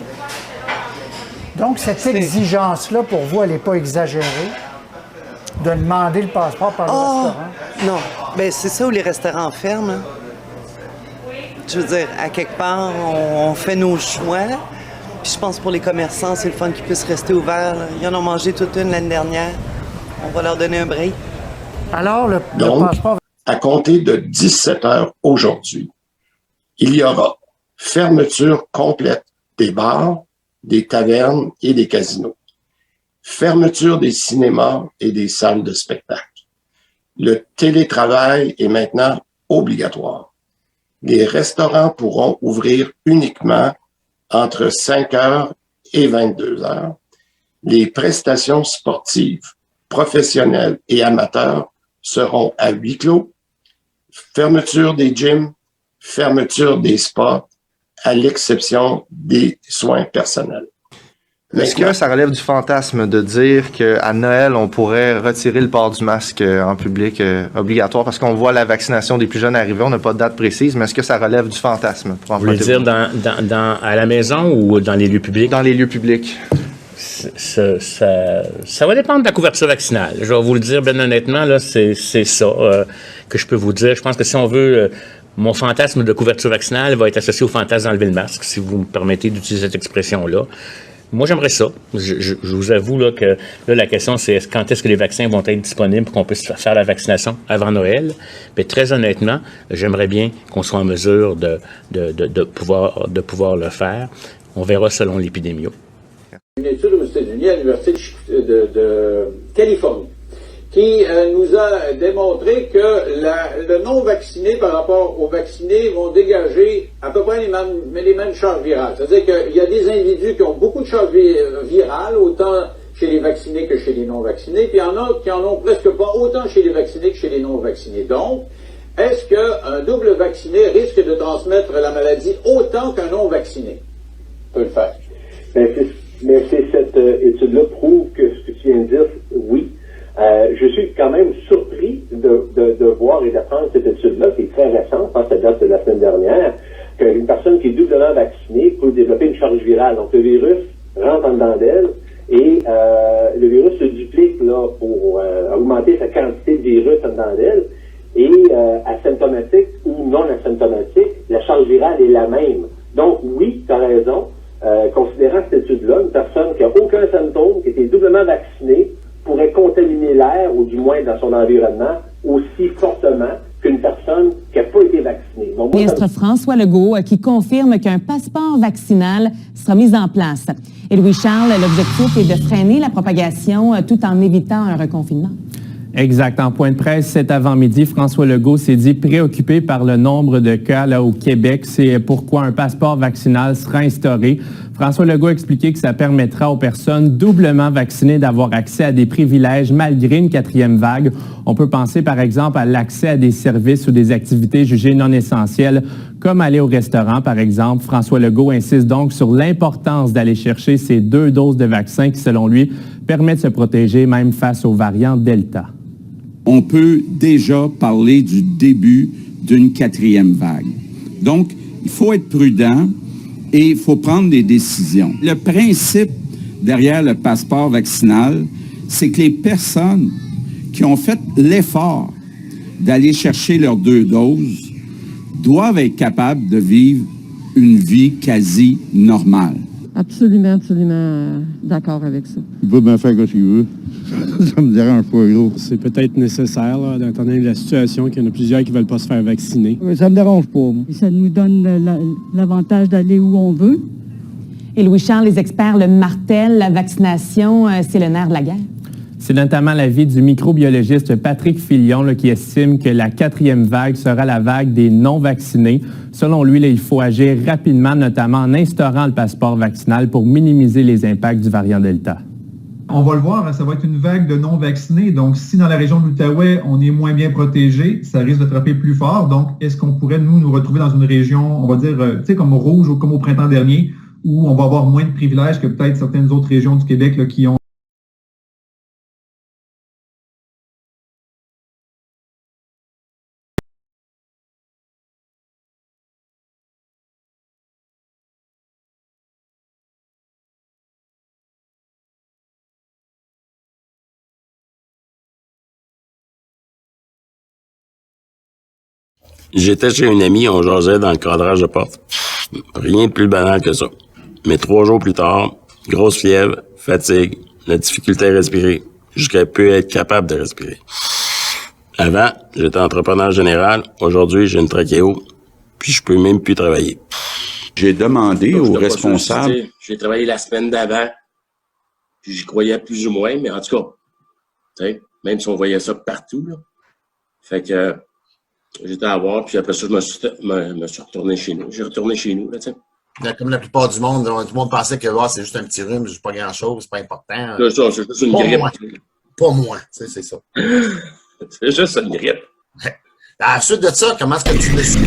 vaccinés. Donc, cette exigence-là, pour vous, elle n'est pas exagérée? De demander le passeport par le restaurant? Non. Bien, c'est ça où les restaurants ferment. Hein. Je veux dire, à quelque part, on fait nos choix. Puis je pense pour les commerçants, c'est le fun qu'ils puissent rester ouverts. Là. Ils en ont mangé toute une l'année dernière. On va leur donner un break. Alors, le passeport... À compter de 17 heures aujourd'hui, il y aura fermeture complète des bars, des tavernes et des casinos. Fermeture des cinémas et des salles de spectacle. Le télétravail est maintenant obligatoire. Les restaurants pourront ouvrir uniquement entre 5 heures et 22 heures. Les prestations sportives, professionnelles et amateurs seront à huis clos. Fermeture des gyms, fermeture des spas, à l'exception des soins personnels. Est-ce que ça relève du fantasme de dire qu'à Noël, on pourrait retirer le port du masque en public obligatoire parce qu'on voit la vaccination des plus jeunes arriver, on n'a pas de date précise, mais est-ce que ça relève du fantasme? Vous voulez dire à la maison ou dans les lieux publics? Dans les lieux publics. Ça va dépendre de la couverture vaccinale. Je vais vous le dire bien honnêtement, là, c'est ça que je peux vous dire. Je pense que si on veut... mon fantasme de couverture vaccinale va être associé au fantasme d'enlever le masque, si vous me permettez d'utiliser cette expression-là. Moi, j'aimerais ça. Je vous avoue là, que là, la question, c'est quand est-ce que les vaccins vont être disponibles pour qu'on puisse faire la vaccination avant Noël. Mais très honnêtement, j'aimerais bien qu'on soit en mesure de pouvoir le faire. On verra selon l'épidémie. Une étude aux États-Unis, à l'Université de Californie, qui nous a démontré que le non-vacciné par rapport aux vaccinés vont dégager à peu près les mêmes charges virales. C'est-à-dire qu'il y a des individus qui ont beaucoup de charges virales, autant chez les vaccinés que chez les non-vaccinés, puis il y en a qui en ont presque pas, autant chez les vaccinés que chez les non-vaccinés. Donc, est-ce qu'un double vacciné risque de transmettre la maladie autant qu'un non-vacciné peut le faire? Mais cette étude-là prouve que ce que tu viens de dire, oui. Je suis quand même surpris de voir et d'apprendre cette étude-là, qui est très récente, je pense que ça date de la semaine dernière, qu'une personne qui est doublement vaccinée peut développer une charge virale. Donc le virus rentre en dedans d'elle et le virus se duplique là, pour augmenter sa quantité de virus en dedans d'elle. Et asymptomatique ou non asymptomatique, la charge virale est la même. Donc oui, tu as raison, considérant cette étude-là, une personne qui n'a aucun symptôme, qui était doublement vaccinée, pourrait contaminer l'air, ou du moins dans son environnement, aussi fortement qu'une personne qui n'a pas été vaccinée. Le ministre François Legault qui confirme qu'un passeport vaccinal sera mis en place. Et Louis-Charles, l'objectif est de freiner la propagation tout en évitant un reconfinement. Exact. En point de presse cet avant-midi, François Legault s'est dit préoccupé par le nombre de cas là, au Québec. C'est pourquoi un passeport vaccinal sera instauré. François Legault a expliqué que ça permettra aux personnes doublement vaccinées d'avoir accès à des privilèges malgré une quatrième vague. On peut penser par exemple à l'accès à des services ou des activités jugées non essentielles, comme aller au restaurant par exemple. François Legault insiste donc sur l'importance d'aller chercher ces 2 doses de vaccin qui, selon lui, permettent de se protéger même face aux variants Delta. On peut déjà parler du début d'une quatrième vague. Donc, il faut être prudent et il faut prendre des décisions. Le principe derrière le passeport vaccinal, c'est que les personnes qui ont fait l'effort d'aller chercher leurs 2 doses doivent être capables de vivre une vie quasi normale. Absolument d'accord avec ça. Il peut bien faire ce qu'il veut. Ça me dérange pas, gros. C'est peut-être nécessaire, là, étant donné la situation, qu'il y en a plusieurs qui ne veulent pas se faire vacciner. Mais ça me dérange pas, moi. Et ça nous donne l'avantage d'aller où on veut. Et Louis-Charles, les experts le martèlent, la vaccination, c'est le nerf de la guerre. C'est notamment l'avis du microbiologiste Patrick Filion là, qui estime que la 4e vague sera la vague des non-vaccinés. Selon lui, là, il faut agir rapidement, notamment en instaurant le passeport vaccinal pour minimiser les impacts du variant Delta. On va le voir, hein, ça va être une vague de non-vaccinés. Donc, si dans la région de l'Outaouais, on est moins bien protégé, ça risque de frapper plus fort. Donc, est-ce qu'on pourrait, nous retrouver dans une région, on va dire, tu sais, comme rouge ou comme au printemps dernier, où on va avoir moins de privilèges que peut-être certaines autres régions du Québec là, qui ont J'étais chez une amie, on jasait dans le cadrage de porte. Rien de plus banal que ça. Mais 3 jours plus tard, grosse fièvre, fatigue, la difficulté à respirer, jusqu'à peu être capable de respirer. Avant, j'étais entrepreneur général. Aujourd'hui, j'ai une trachéo, puis je peux même plus travailler. J'ai demandé aux responsables... J'ai travaillé la semaine d'avant, puis j'y croyais plus ou moins, mais en tout cas, tu sais, même si on voyait ça partout, là. Fait que j'étais à voir, puis après ça, je me suis retourné chez nous. J'ai retourné chez nous, là, tu sais. Comme la plupart du monde, tout le monde pensait que c'est juste un petit rhume, c'est pas grand-chose, c'est pas important. C'est ça, c'est juste une grippe. Pas moi, tu sais, c'est ça. C'est juste une grippe. À la suite de ça, comment est-ce que tu le suis?